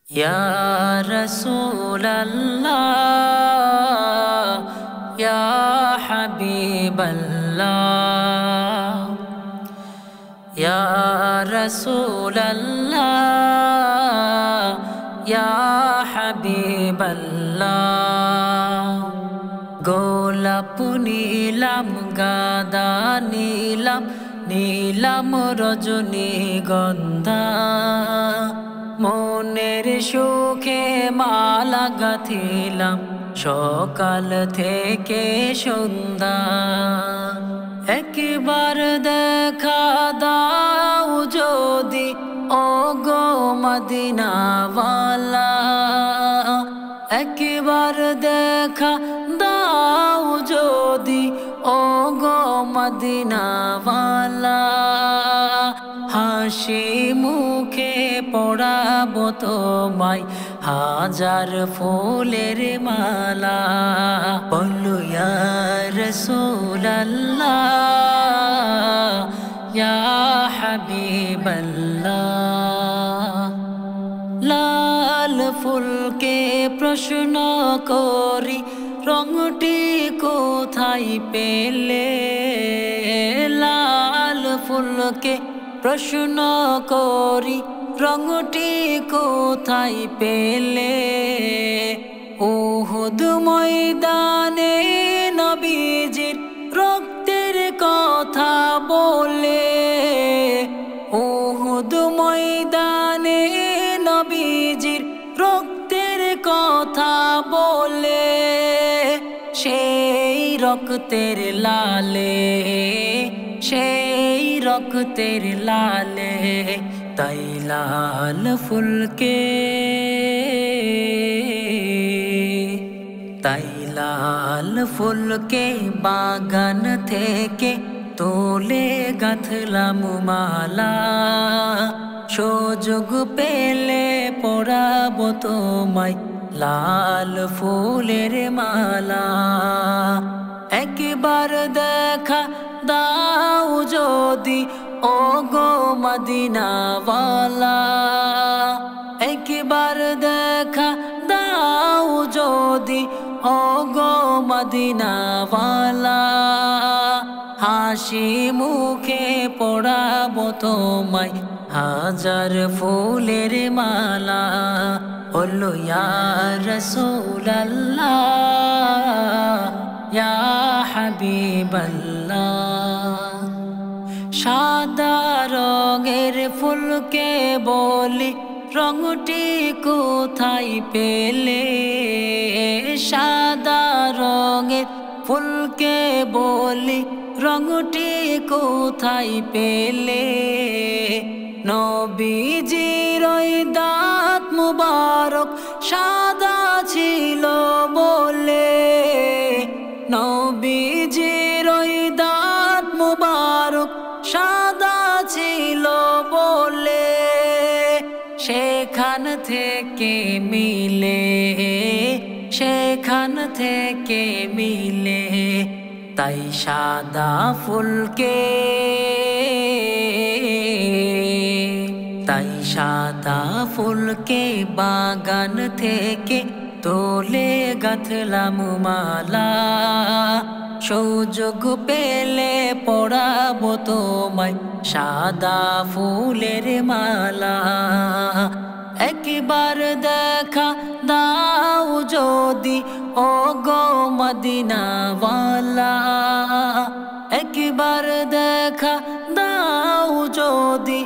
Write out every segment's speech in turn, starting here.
Ya Rasulallah, Ya Habiballah, Ya Rasulallah, Ya Habiballah. গোলাপ নীলাম গাদা নীলাম নীলাম রজনীগন্ধা মনের সুখে মালা গাঁথিলাম সকাল থেকে সন্ধ্যা একবার দেখা দাও যদি ওগো মদিনাওয়ালা একবার দেখা দাও যদি ওগো মদিনাওয়ালা হাসি মুখে পড়াবো তোমায় হাজার ফুলের মালা বলো ইয়া রাসূলুল্লাহ ইয়া হাবিবাল্লাহ লাল ফুলকে প্রশ্ন করি রংটি কোথায় পেলে লাল ফুলকে প্রশ্ন করি রংটি কোথায় পেলে উহুদ ময়দানে নবীজির রক্তের কথা বলে উহুদ ময়দানে নবীজির রক্তের কথা বলে সেই রক্তের লালে সেই রক্তের লালে তাই লাল ফুলকে তাই লাল ফুলকে বাগান থেকে তোলে গাঁথলাম মালা সুযোগ পেলে পরাবো তোমায় লাল ফুলের মালা একবার দেখা দাও যদি ওগো মদিনাওয়ালা একবার দেখা দাও যদি ওগো মদিনাওয়ালা হাসি মুখে পড়াবো তোমায় হাজার ফুলের মালা বলো ইয়া রাসূলুল্লাহ ইয়া হাবিবাল্লাহ সাদা রঙের ফুলকে বলি রংটি কোথায় পেলে সাদা রঙের ফুলকে বলি রংটি কোথায় পেলে নবীজির ওই দাঁত মুবারক সাদা ছিল বলে নবীজির ওই দাঁত মুবারক সাদা ছিল বলে সেখান থেকে মিলে সেখান থেকে মিলে তাই সাদা ফুলকে তাই সাদা ফুলকে বাগান থেকে তোলে গাঁথলাম মালা সুযোগ পেলে পড়াবো তোমায় সাদা ফুলের মালা একবার দেখা দাও যদি ওগো মদিনাওয়ালা একবার দেখা দাও যদি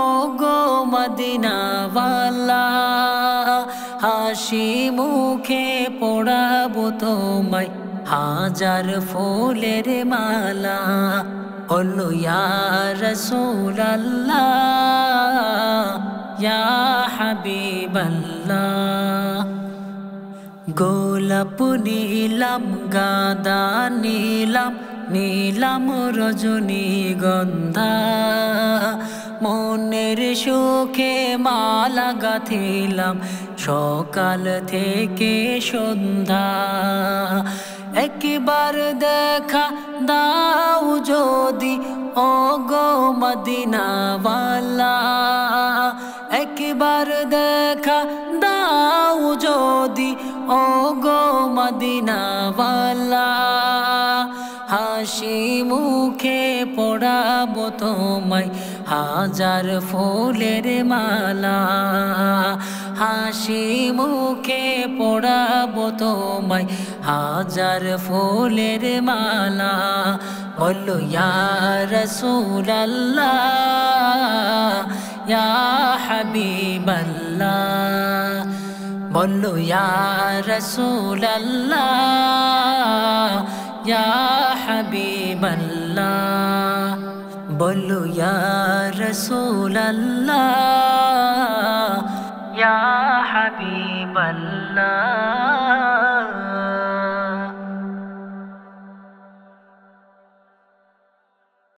ওগো মদিনাওয়ালা হাসি মুখে পড়াবো তোমায় হাজার ফুলের মালা বলো ইয়া রাসূলুল্লাহ ইয়া হাবিবাল্লাহ গোলাপ নীলাম গাদা নীলাম নীলাম রজনীগন্ধা মনের সুখে মালা গাঁথিলাম সকাল থেকে সন্ধ্যা একবার দেখা দাও যদি ওগো মদিনাওয়ালা এক একবার দেখা দাও যদি ওগো মদিনাওয়ালা হাসি মুখে পড়াবো তোমায় হাজার ফুলের মালা হাসি মুখে পড়াবো তোমায় হাজার ফুলের মালা বলো ইয়া রাসূলুল্লাহ ইয়া হাবিবাল্লাহ বলো ইয়া রাসূলুল্লাহ ইয়া হাবিবাল্লাহ বলো ইয়া রাসূলুল্লাহ ইয়া হাবিবাল্লাহ